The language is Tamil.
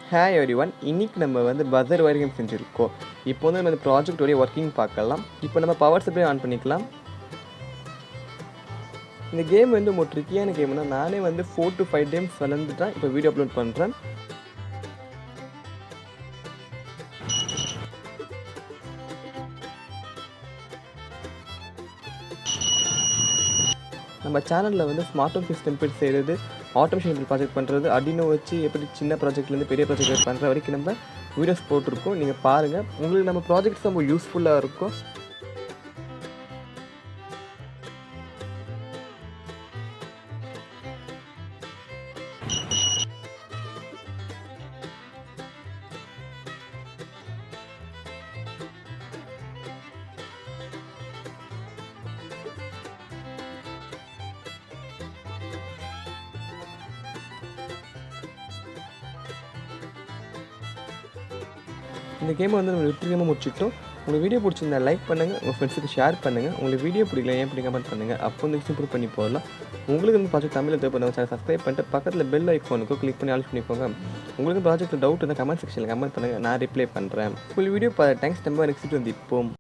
ஹாய் எவ்ரிவன், இன்னைக்கு நம்ம வந்து பஸர் வரைக்கும் செஞ்சுருக்கோம். இப்போ வந்து நம்ம இந்த ப்ராஜெக்டோடைய ஒர்க்கிங் பார்க்கலாம். இப்போ நம்ம பவர் சப்ளை ஆன் பண்ணிக்கலாம். இந்த கேம் வந்து ஒரு ட்ரிக்கியான கேம்னா, நானே வந்து 4 to 5 டைம்ஸ் விளையாண்டுட்டேன். இப்போ வீடியோ அப்லோட் பண்ணுறேன். நம்ம சேனலில் வந்து ஸ்மார்ட் ஹோம் ஃபிக்ஸ் டெம்ப்ளேட் செய்கிறது, ஆட்டோமேஷன் ப்ராஜெக்ட் பண்ணுறது, அடினோ வச்சு எப்படி சின்ன ப்ராஜெக்ட்லேருந்து பெரிய ப்ராஜெக்ட் பண்ணுற வரைக்கும் நம்ம வீடியோஸ் போட்டிருக்கோம். நீங்கள் பாருங்கள், உங்களுக்கு நம்ம ப்ராஜெக்ட்ஸ் ரொம்ப யூஸ்ஃபுல்லாக இருக்கும். இந்த கேமை வந்து நம்ம வெற்றிகரமாக முடிச்சிட்டோம். உங்களுக்கு வீடியோ பிடிச்சிருந்தா லைக் பண்ணுங்கள், உங்கள் ஃப்ரெண்ட்ஸுக்கு ஷேர் பண்ணுங்கள். உங்களுக்கு வீடியோ பிடிக்கல ஏன் இப்படி கமெண்ட் பண்ணுங்கள். அப்போ வந்து இம்ப்ரூவ் பண்ணி போடலாம். உங்களுக்கு வந்து ப்ராஜெக்ட் தமிழில் தேவைப்படுற சேனல் சப்ஸ்கிரைப் பண்ணிட்டு பக்கத்தில் பெல் ஐக்கானுக்கும் கிளிக் பண்ணி ஆல்ஸ் பண்ணிக்கோங்க. உங்களுக்கு ப்ராஜெக்ட்டில் டவுட் இருந்தால் கமெண்ட் செக்ஷனில் கமெண்ட் பண்ணுங்கள், நான் ரிப்ளை பண்ணுறேன். உங்களுக்கு வீடியோ தேங்க்ஸ். நம்ம நெக்ஸ்ட் வந்து இப்போம்